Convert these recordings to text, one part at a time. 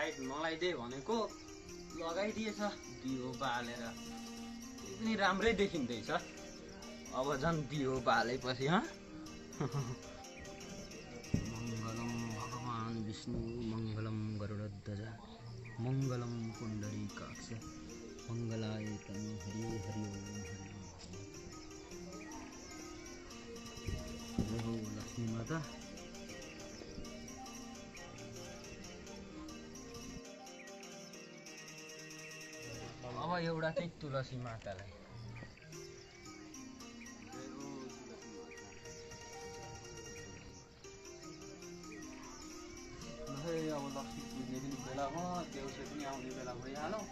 Light नलाइदे भनेको लगाइदिएछ दियो बालेर त्यही पनि राम्रै देखिँदैछ अब झन् दियो बालेपछि मङ्गलम भगवान विष्णु मङ्गलम गरुडध्वज मङ्गलम पुण्डरीकाक्ष मङ्गलाय तनु हरि हरि ओम लक्ष्मी माता अब एउटा चाहिँ तुलसी मातालाई अब लक्ष्मी पुज्ने पनि बेला भयो देउसे पनि आउने बेला भइहाल्यो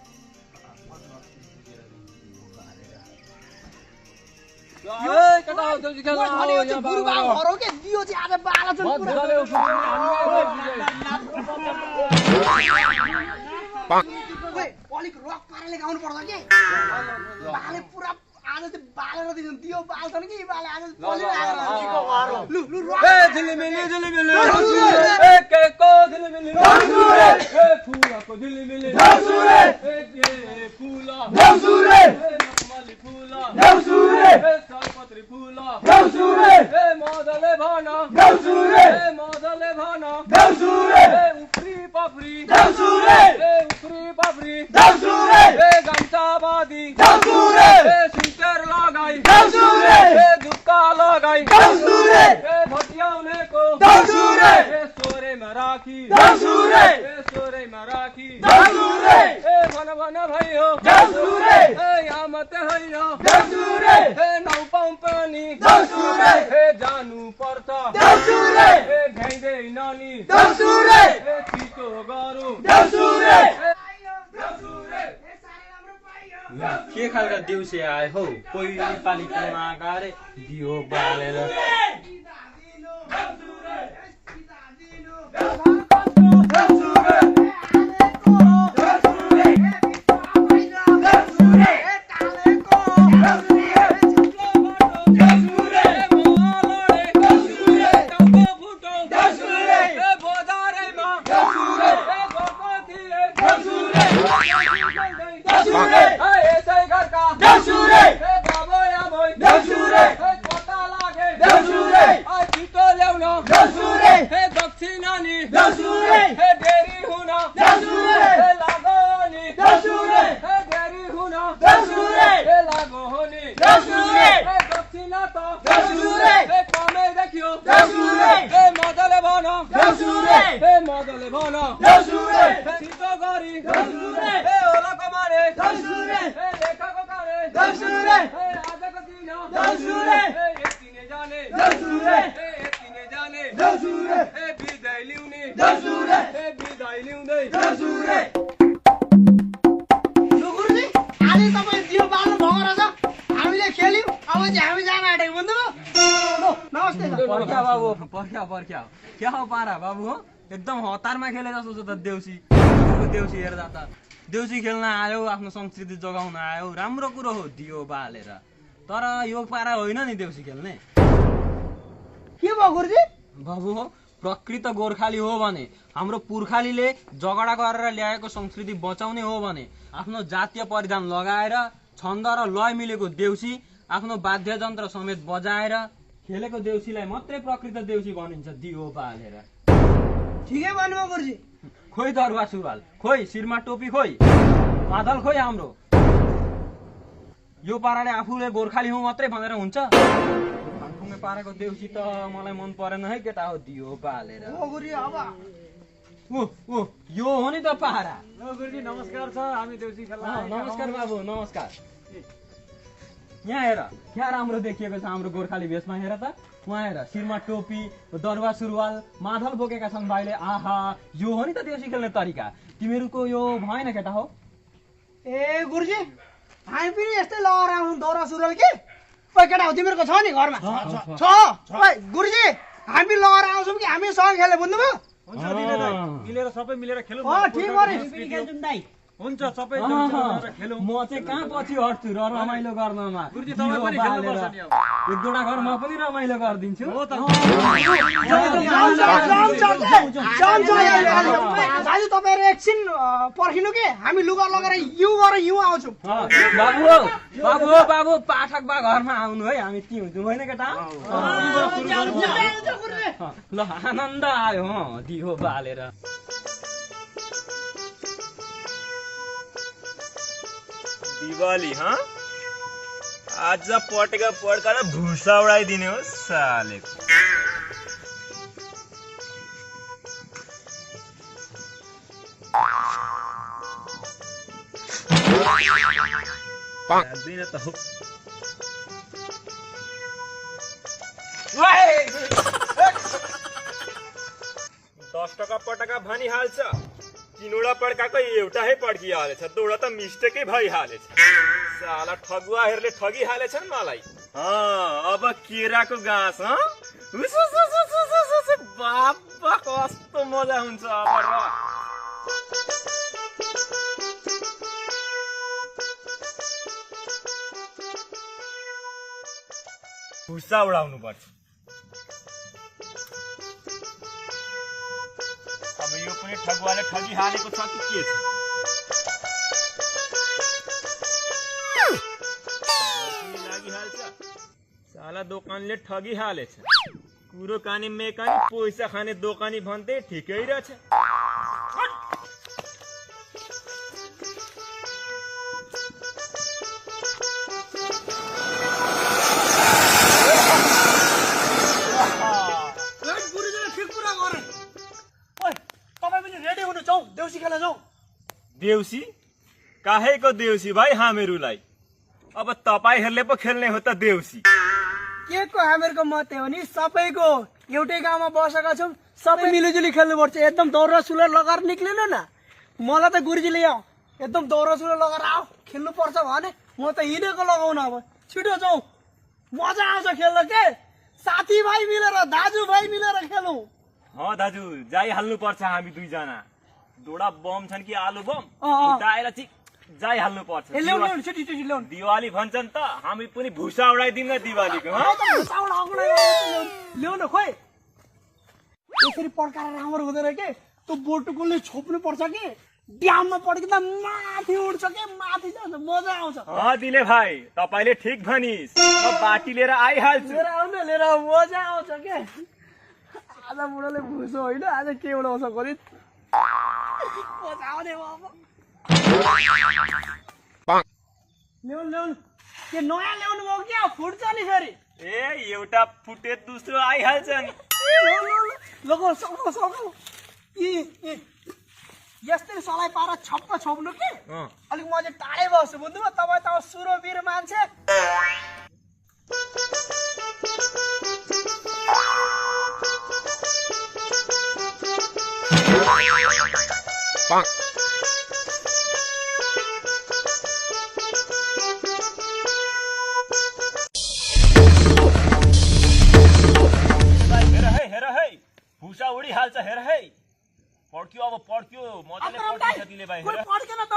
अलिक रक पाराले गाउनु पर्छ के बाले पुरा आज चाहिँ बालेर दिन्छ दियो बाल्छन् कि बाले आज लु लु रक ए झिलिमिली झिलिमिली ए केको झिलिमिली दसुरे ए फुलाको झिलिमिली दसुरे ए फुला दसुरे ए नकमली फुला दसुरे ए सयपत्री फुला दसुरे ए मदले भन दसुरे ए मदले भन दसुरे ए उफ्री पफ्री दसुरे ए उफ्री पफ्री दसुरे ए गम्चाबादी दसुरे ए सिस्टर लगाई दसुरे ए जुत्ता लगाई दसुरे ए भटियाउनेको दसुरे ए सोरेमा राखी दसुरे ए सोरेमा राखी दसुरे ए भन भयो दसुरे ए यहाँ मात्रै होइन दसुरे ए नौ पाउँ पनि दसुरे ए जानु पर्छ दसुरे ए घाइदैन नि दसुरे ए छिटो गरौँ दसुरे के खालका देउसे आए हौ पहिलो पालि पुमा गारे दियो बालेर क्या हो पारा बाबु हो एकदम हतारमा खेले जस्तो छ त देउसी देउसी हेर्दा त देउसी खेल्न आयो आफ्नो संस्कृति जोगाउन आयो राम्रो कुरो हो दियो बालेर तर यो पारा होइन नि देउसी खेल्ने के भयो गुरुजी बाबु हो प्रकृत गोर्खाली हो भने हाम्रो पुर्खालीले झगडा गरेर ल्याएको संस्कृति बचाउने हो भने आफ्नो जातीय परिधान लगाएर छन्द र लय मिलेको देउसी आफ्नो वाद्ययन्त्र समेत बजाएर खेलेको देउसीलाई मात्रै प्रकृत देउसी भनिन्छ दियो बालेर ठिकै भन्नुभयो गुरुजी खोइ दरुवा सुरुवाल खोइ शिरमा टोपी खोइ मादल खोइ हाम्रो यो पाराले आफूले गोर्खाली हुँ मात्रै भनेर हुन्छ भाङखुङे पाराको देउसी त मलाई मन परेन है केटा हो दियो बालेर ओ गुरुजी अब ओ यो हो नि त पारा गुरुजी नमस्कार छ हामी देउसी खेल्न नमस्कार बाबु नमस्कार यहाँ हेर क्या राम्रो देखिएको छ हाम्रो गोर्खाली भेषमा हेर त उहाँ हेर शिरमा टोपी दरुवा सुरुवाल मादल बोकेका छन् भाइले आहा यो हो नि त देउसी खेल्ने तरिका तिमीहरूको यो भएन केटा हो ए गुरुजी हामी पनि यस्तै लगाएर आउँछौँ दौरा सुरुवाल के ओइ केटा हो तिमीहरूको छ नि घरमा छ ओइ गुरुजी हामी लगाएर आउँछौँ कि हामी सँग खेले बुझ्नुभयो हुन्छ दिने दाइ मिलेर सबै मिलेर खेलौँ ठीक गरे हुन्छ सबै देउसी खेलौँ। म चाहिँ कहाँ पछि हट्छु र रमाइलो गर्नमा गुरुजी तपाईँ पनि खेल्नुपर्छ नि अब। एक दुईवटा घर म पनि रमाइलो गरिदिन्छु हो त। दाजु तपाईँहरू एकछिन पर्खिनु के हामी लुगा लगेर यु आउँछौँ। बाबु पाठक बा घरमा आउनु है हामी ती हुन्छौँ होइन केटा ल आनन्द आयो दियो बालेर दिवाली हाँ आज पटेका पड्काएर भुसा उडाइदिने हो सालेको लाग्दैन त हो 10 टका पटका भनिहाल्छ तीनवटा पड्काको एउटै पड्किहालेछ दुईवटा त मिस्टेकै भइहालेछ साला ठगुवाहरूले ठगिहालेछन् मलाई अब केराको गाँस बाबा कस्तो मजा हुन्छ अब र भुसा उडाउनु पर्छ अब यो पनि ठगुवाले ठगिहालेको छ कि के छ लागिहाल्छ साला दोकानले ठगिहालेछ कुरो कानी मेकानी पैसा खाने दोकानी भन्दै ठिकै रहेछ देउसी काहेको देउसी भाइ हामीहरूलाई अब तपाईहरुले पो खेल्ने हो त देउसी के को हामीहरूको मात्रै हो नि सबैको एउटै गाउँमा बसेका छौं सबै मिलिजुली खेल्नुपर्छ एकदम दौरा सुलर लगाएर निक्लिन न मलाई त गुरुजीले एकदम दौरा सुलर लगाएर आऊ खेल्नुपर्छ भने म त हिँडेको लगाउन अब छिटो जाऊ मजा आउँछ खेल्न के साथीभाइ मिलेर दाजुभाइ मिलेर खेलौं दाजु जाइहाल्नु पर्छ हामी दुईजना दोडा बम छन् कि आलु बम उठाएर चाहिँ जाइहाल्नु पर्छ दिवाली भन्छन् त हामी पनि भुसा उडाइदिउँ न दिवालीको ल्याउन खोइ यसरी पड्काएर राम्रो हुँदैन के त्यो बोटुकोले छोप्नु पर्छ कि ड्याममा पड्किँदा माथि उड्छ के माथि जान्छ मजा आउँछ दिले भाइ तपाईले ठिक भनिस् म बाटी लिएर आइहाल्छु लिएर मजा आउँछ के आज बुढोले भुसो होइन आज के उडाउँछ गरी मजा आउने ल्याउनु के नयाँ ल्याउनु भयो क्या फुट्छ नि फेरि एउटा फुटे दोस्रो आइहाल्छन् यस्तै सलाई पारा छप्प छोप्नु कि अलिक म चाहिँ टाढै बस्छु बुझ्नु तपाईँ त सुरवीर मान्छे हेर है भुसा उडिहाल्छ हेर है पड्क्यो अब पड्क्यो मजाले पड्किन्छ दिले भाइ हेर पड्केन त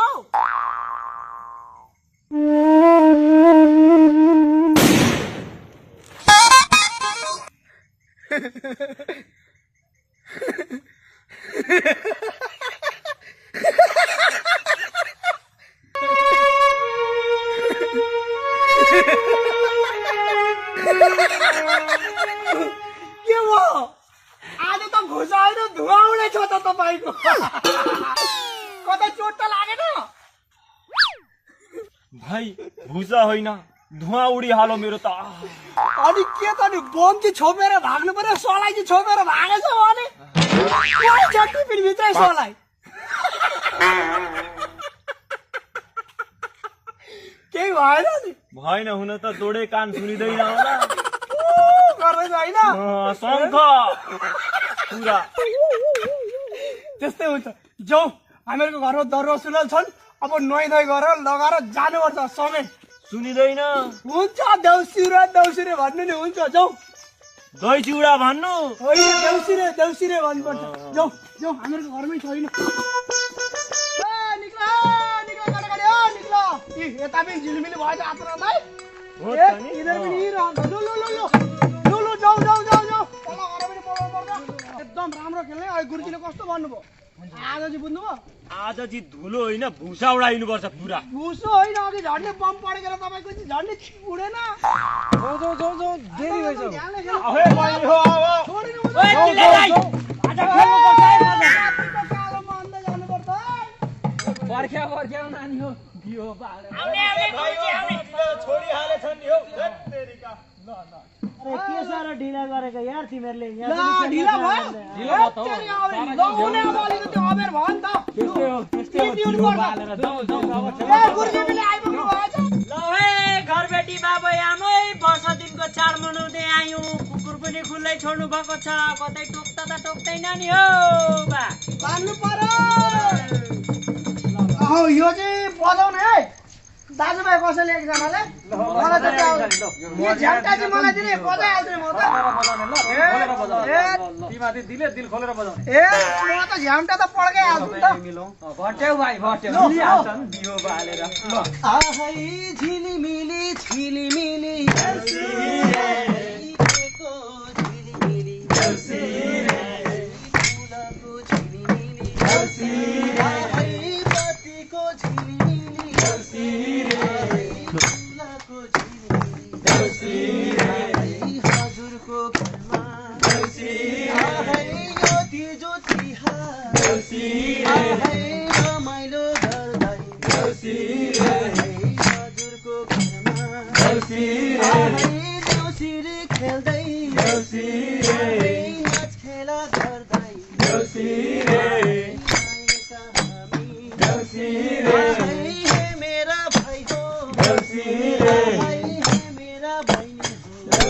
के भयो आज त भुसा होइन धुवा उडेछ त तपाईको कतै चोट त लागेन भाइ भुसा होइन धुवा उडिहाल्यो मेरो त अनि के त नि बम चाहिँ छोपेर भाग्नु पर्यो सलाई चाहिँ छोपेर भागेछ भने टिफिन भित्रै सलाई केही भएन नि भएन हुन त दोडे कान सुनिँदैन होला गर्दैछ होइन शङ्ख पुरा त्यस्तै हुन्छ जाउँ हामीहरूको घरमा दरुवा सुलल छन् अब नुहाइ धुवाइ गरेर लगाएर जानुपर्छ समय सुनिँदैन हुन्छ देउसिरे भन्नु नि हुन्छ जाउँ दही चिउरा भन्नु होइन देउसिरे भन्नुपर्छ जाउँ हामीहरूको घरमै छैन निक्ला यता पनि झिलिमिली भयो आत्मालाई हो त नि इधर पनि रहन्छ लु लु लु लु लु जाऊ जाऊ जाऊ जाऊ तल गएर पनि बोलाउनु पर्छ एकदम राम्रो खेल्ने अहिले गुरुजीले कस्तो भन्नुभयो आज चाहिँ बुझ्नुभयो आज चाहिँ धुलो होइन भुसा उडाइनु पर्छ पुरा भुसो होइन अघि झन्डै बम पड्केर तपाईँको चाहिँ झन्डै उडेन जाऊ जाऊ जाऊ देरी भइसक्यो ध्यानले खेल्नु। अहे बहिनी हो अब छोडिनु ओए चिल्लाइ आज खेल्नुपर्छ है आज कालोमा अन्दै जानुपर्छ है। पर्ख्या नानी हो दियो बालेर छोडी हालेछन् नि हो तेरीका के साह्रो ढिला गरेको यार तिमीहरूले ला, ढिला भयो ढिला भयो त हो। तेरी अबेर लाउने अब अलिकति अबेर भयो नि त त्यस्तै हो टिटी उड्नु पर्छ। बालेर जाऊ जाऊ अब ए गुरुजी पनि आइपुग्नु भएछ ल हे घरबेटी बाबा आमै वर्ष दिनको चाड मनाउँदै आयौँ कुकुर पनि खुल्लै छोड्नु भएको छ कतै टोक्दा त टोक्दैन नि हो बा बान्नु पर्यो अहो यो चाहिँ बजाउने है दाजुभाइ कसैले एकजनाले मलाई त यो झ्याम्टा चाहिँ मलाई दिने बजाइहाल्छु नि म त तिमीले दिले दिल खोलेर बजाउने ए म त झ्याम्टा त पड्काइहाल्छु नि त भट्याउ भाइ भट्याउ ल। दियो बालेर ल आहै झिलिमिली झिलिमिली झिलिमिली फुलको झिलिमिली आहै बत्तीको झिलिमिली फुलको झिलिमिली हजुरको घरमा आहै यो तिजो तिहार आहै रमाइलो गर्दै हजुरको घरमा आहै देउसिरे खेल्दै आहै नाच खेला गर्दै आएका हामी आहै हे मेरा भाइ हो आहै हे मेरा बहिनी हो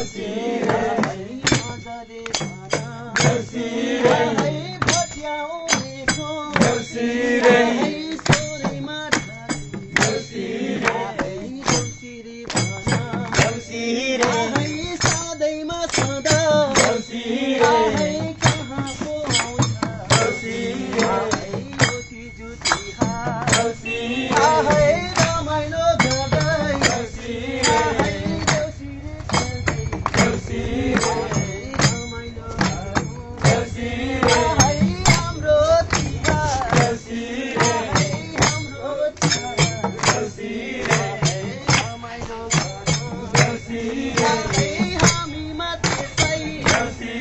आहै मजाले भन आहै भट्याउनेको आहै सोरैमा आहै देउसिरे भन आहै सधैँमा सदा आहै कहाँ पो आउँछ आहै यो तिजो तिहार आहै रमाइलो गर्दै आहै देउसिरे खेल्दै आहै रमाइलो गर्दै आहै हाम्रो तिहार आहै हाम्रो चाड आहै रमाइलो गर्दै आहै हामीमा त्यसै आहै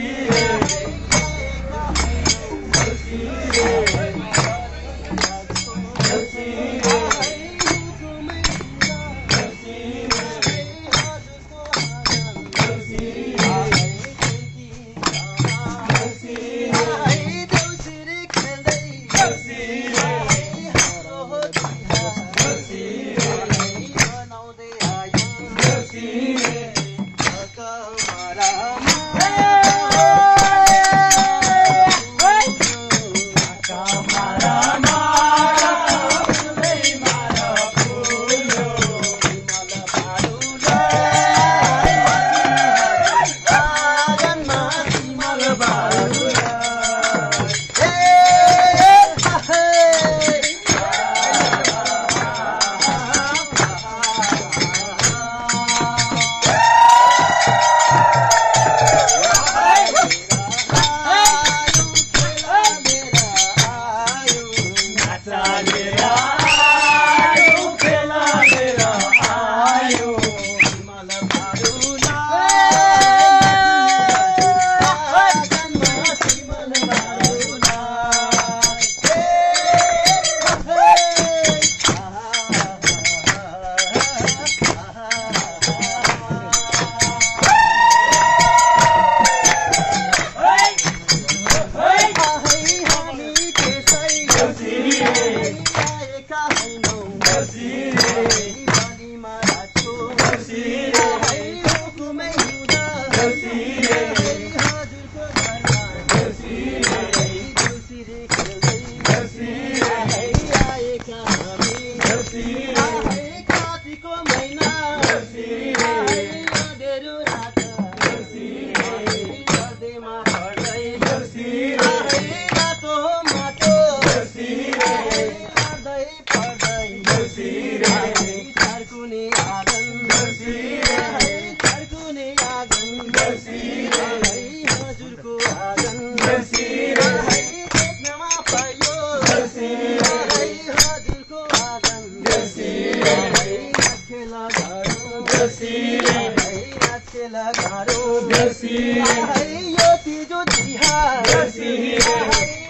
जो तिहार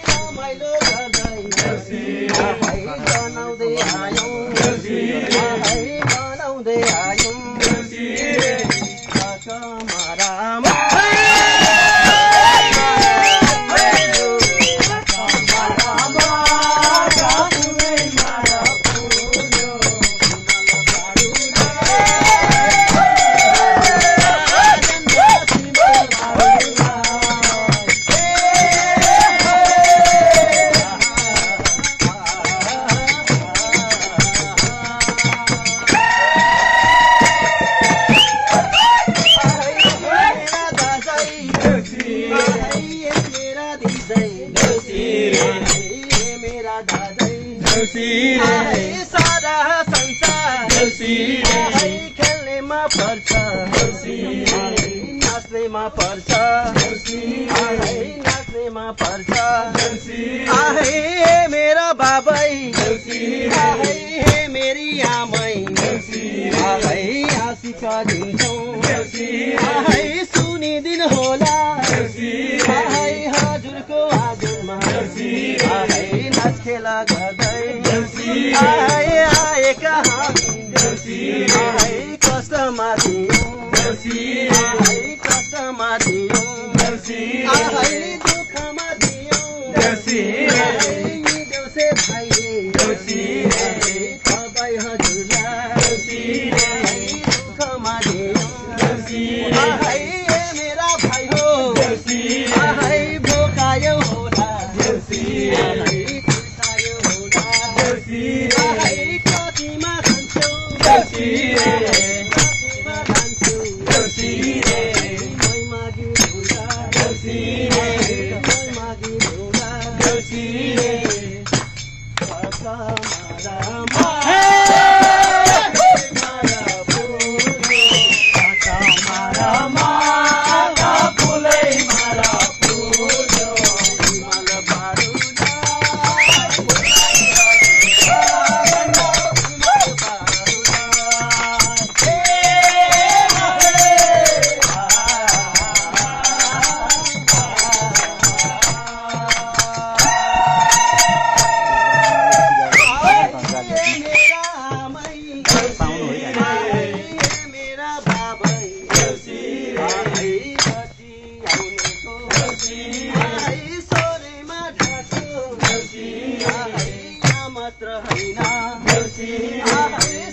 रमाइलो गर्दै बनाउँदै आयौँ बनाउँदै आयौँ सारा संसार खेल्नेमा पर्छ नाच्नेमा पर्छ नाच्नेमा पर्छ हे मेरा बाबै हे मेरी आमै आशिक दिन्छौँ सुनिदिनु होला हजुरको आगनमा नाच खेला गर्दै आएका हामी कष्टमा दियौँ कष्टमा दियौँ दुःखमा दियौँ देउसे भाइले तपाईँ हजुरलाई दुःखमा दियौँ मेरा भाइ हो भोकायो होला कतिमा खान्छौ कतिमा खान्छौ मै मागी ढुङ्गा मै मागी ढुङ्गा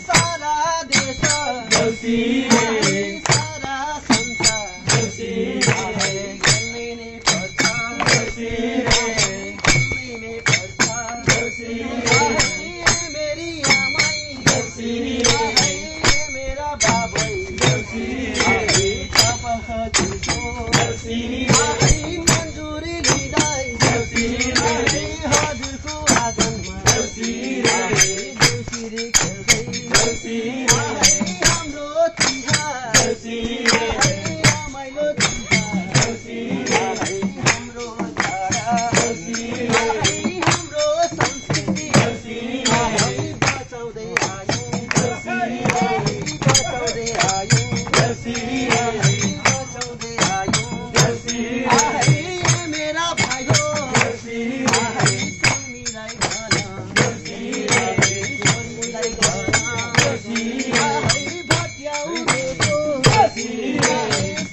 सारा देश सारा संसार खेल्ने पर्छ खेल्ने पर्छ मेरी आमै मेरा बाबै मन्जुरी लिँदै हजुरको आँगनमा देउसिरी खेल्दै हाम्रो तिहार रमाइलो तिहार हाम्रो धारा हाम्रो संस्कृति बचाउँदै आयौँ बचाउँदै आयौँ बचाउँदै आयौँ मेरा भाइ हो शर्मिलाई भन शर्मिलाई भन भट्याउँदैको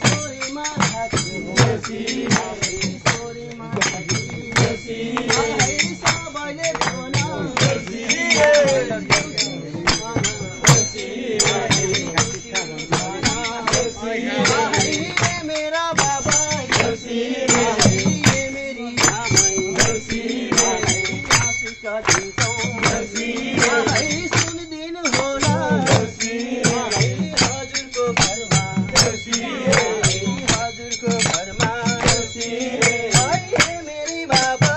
सोरीमा राख्छु सोरीमा सबैले भन मेरा बाबा मेरी आमै आशिक दिन्छौँ सुनिदिनु होला हजुरको घरमा हजुरको घरमा मेरी बाबा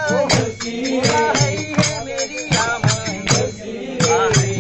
मेरी आमै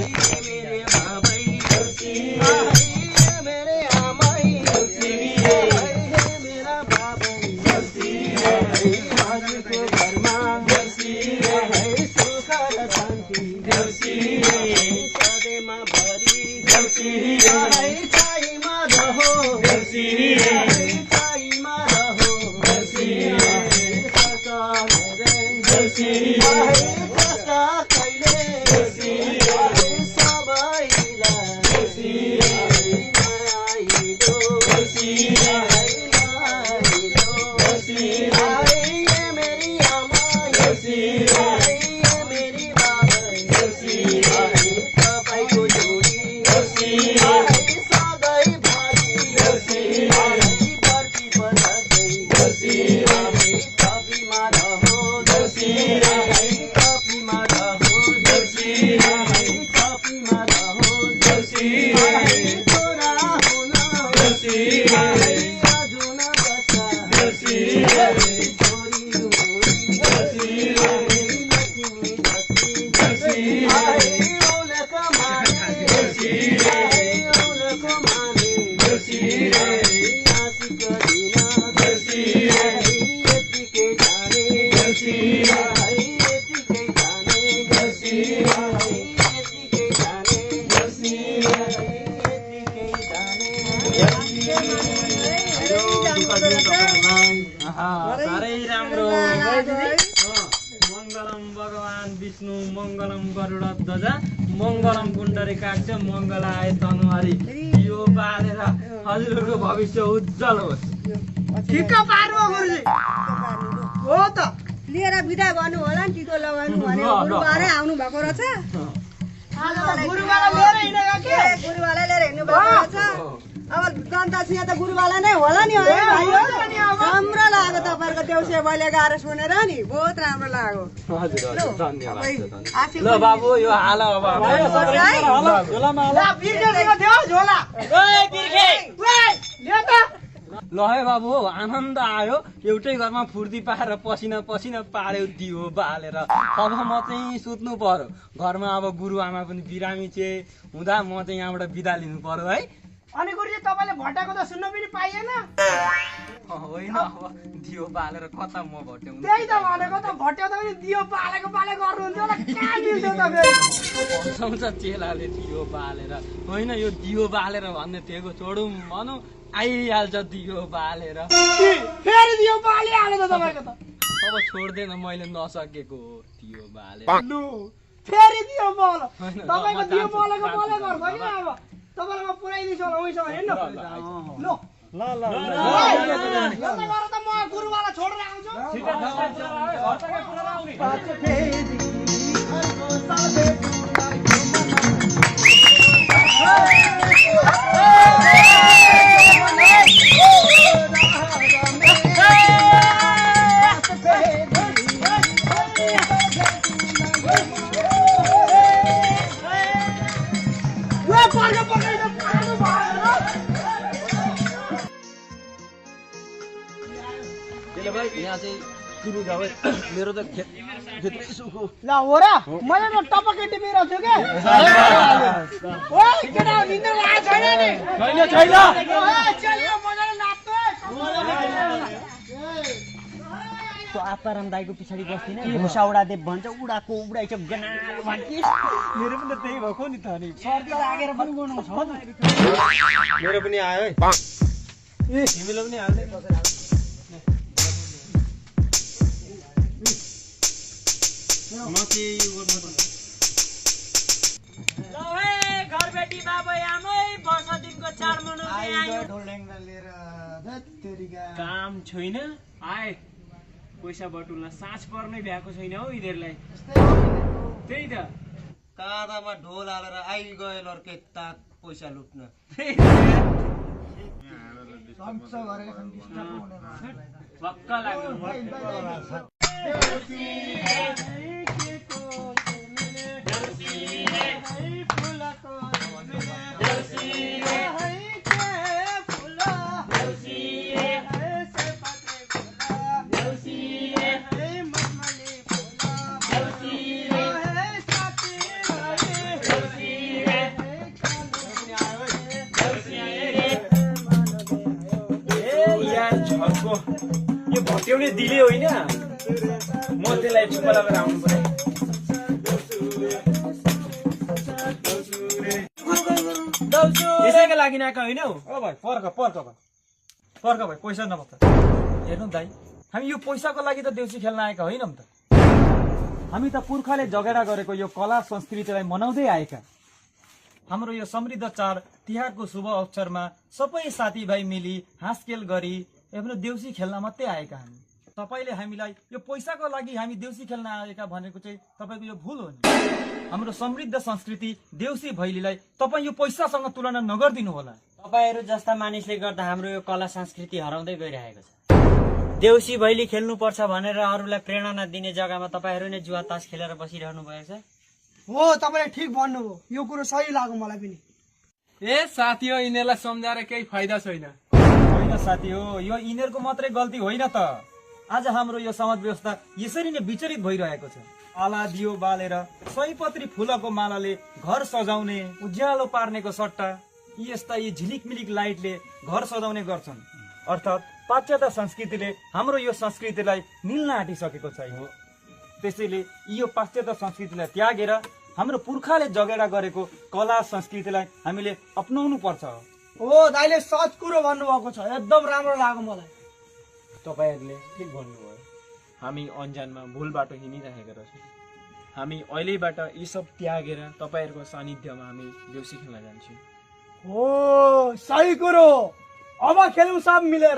साह्रै राम्रो मङ्गलम भगवान विष्णु मङ्गलम गरुड ध्वजा मङ्गलम कुण्डरी काक्ष मङ्गलाय तनुहरी यो बालेर हजुरहरूको भविष्य उज्जवल होस्। ठिक्क पार्नु हो गुरुजी हो त लिएर बिदा गर्नु होला नि टिको लगाउनु भने गुरुबारै आउनु भएको रहेछ गुरुबालाई लिएर हिँडेको के गुरुबालाई लिएर हिँड्नु भएको रहेछ अब जनतासिंह त गुरुबाला नै होला नि है भाइ राम्रो लाग्यो तपाईँहरूको देउसे भैले गाएर सुनेर नि बहुत राम्रो लाग्यो ल बाबु यो हाल अब ल है बाबु आनन्द आयो एउटै घरमा फुर्ती पाएर पसिना पसिना पार्यो दियो बालेर अब म चाहिँ सुत्नु पर्यो घरमा अब गुरु आमा पनि बिरामी छे हुँदा म चाहिँ यहाँबाट बिदा लिनु पर्यो है। अनि गुरुजी तपाईले भट्टाको त सुन्न पनि पाइएन होइन अब दियो बालेर कता म भट्याउँछु त्यही त भनेको त भट्याउँदा पनि दियो बालेको बाले गर्नुहुन्छ होला कहाँ मिल्छ त हँसाउँछ चेलाले दियो बालेर होइन यो दियो बालेर भन्ने थिएको छोडौँ भनौँ आइहाल्छ दियो बालेर फेरि दियो बाले हाल्यो त तपाईको त अब छोड्दैन मैले नसकेको हो दियो बालेर लु फेरि दियो बल होइन, तपाईको म दियो जान्छु। बलेको बले गर्छ हैन अब तपाईलाई म पुराइदिन्छु होला उइसँग हेर्न ल गएर त म गुरुवाला छोडेर आउँछु यहाँ चाहिँ सुरु छ भाइ मेरो त खेतै सुखो ल हो र मैले त टपक्कै टिपिरहेको छु के ओइ केटा निन्द्रा लागेको छैन नि छैन चलियो मजाले नाच्नु त्यो आपाराम दाईको पछाडि बस्दिन भुसा उडादेव भन्छ उडाको उडाइछ गनाल भन्थे मेरो पनि त त्यही भएको नि त नि सर्दी लागेर पनि गर्नु छ मेरो पनि आयो है ए तिमीलाई पनि हाल्दै म के यो गर्नु ल हे घर बेटी बाबै आमै वर्ष दिनको चाड मनाउँदै आयो लिएर धत्तेरीका काम छैन आए पैसा बटुल्न साँझ पर्नै भ्याएको छैन हौ यिनीहरूलाई त्यही त काँधामा ढोल हालेर आइ गए लर्के ताक पैसा लुट्न भक्क लाग्यो यो भट्याउने दिले होइन म त्यसलाई चुप्पा लगाएर आउनु पर्यो यसैका लागि आएको होइन हौ ओ भाइ पर्ख भाइ पैसा नभएको हेर्नु दाइ हामी यो पैसाको लागि त देउसी खेल्न आएका होइनौँ त हामी त पुर्खाले जगेडा गरेको यो कला संस्कृतिलाई मनाउँदै आएका। हाम्रो यो समृद्ध चाड तिहारको शुभ अवसरमा सबै साथीभाइ मिली हाँसखेल गरी आफ्नो देउसी खेल्न मात्रै आएका हामी। तपाईँले हामीलाई यो पैसाको लागि हामी देउसी खेल्न आएका भनेको चाहिँ तपाईँको यो भुल हो नि। हाम्रो समृद्ध संस्कृति देउसी भैलीलाई तपाईँ यो पैसासँग तुलना नगरिदिनु होला। तपाईँहरू जस्ता मानिसले गर्दा हाम्रो यो कला संस्कृति हराउँदै गइरहेको छ। देउसी भैली खेल्नुपर्छ भनेर अरूलाई प्रेरणा दिने जग्गामा तपाईँहरू नै जुवा तास खेलेर बसिरहनु भएको छ। हो, तपाईँले ठिक भन्नुभयो, यो कुरो सही लाग्यो मलाई पनि। ए साथी हो, यिनीहरूलाई सम्झाएर केही फाइदा छैन। होइन साथी हो, यो यिनीहरूको मात्रै गल्ती होइन त। आज हाम्रो यो समाज व्यवस्था यसरी नै विचलित भइरहेको छ। आला दियो बालेर सयपत्री फुलको मालाले घर सजाउने, उज्यालो पार्नेको सट्टा यस्ता यी झिलिकमिलिक लाइटले घर सजाउने गर्छन्। अर्थात् पाश्चात्य संस्कृतिले हाम्रो यो संस्कृतिलाई निल्न आँटिसकेको छैन। त्यसैले यो पाश्चात्य संस्कृतिलाई त्यागेर हाम्रो पुर्खाले जगेडा गरेको कला संस्कृतिलाई हामीले अपनाउनु पर्छ। हो, दाइले सच कुरो भन्नुभएको छ, एकदम राम्रो लाग्यो मलाई। तपाईँहरूले ठिक भन्नुभयो। हामी अन्जानमा भुल बाटो हिँडिरहेका रहेछौँ। हामी अहिलेबाट यी सब त्यागेर तपाईँहरूको सानिध्यमा हामी देउसी खेल्न जान्छौँ। हो, सही कुरो। अब खेलौँ सब मिलेर।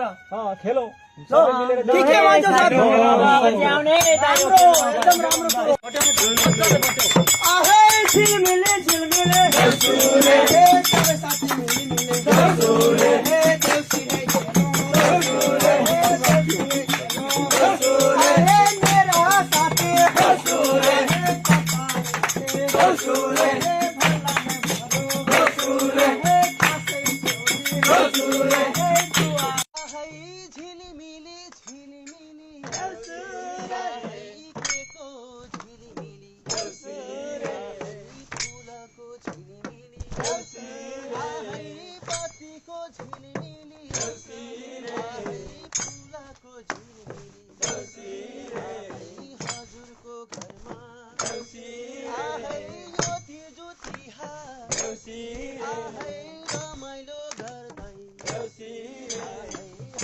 खेलौँ ठिकै भन्छ साथी। एकदम राम्रो कुरो। आहै झिलमिले झिलमिले देउसुरे, हे सबै साथी मिली मिले देउसुरे, हे देउसी नै खेलौँ देउसुरे, हे देउसी नै खेलौँ देउसुरे, हे मेरा साथी देउसुरे, हे पापा देउसुरे, हे भला नै भरो देउसुरे, हे खासै देउसुरे, हे जुवा आहै झिलमिली झिलमिली देउसुरे, केको झिलमिली देउसुरे, फुलको झिलमिली देउसुरे, आहै बत्तीको झिलमिली देउसुरे, फुलको झिलमिली देउसुरे, हजुरको घरमा देउसुरे, आहै यो तिजो तिहार देउसुरे, आहै रमाइलो गर्दै देउसुरे,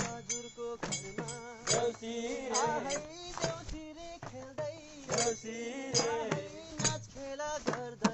हजुरको घरमा देउसुरे, आहै देउसुरे खेल्दै देउसुरे, नाच खेला गर्दै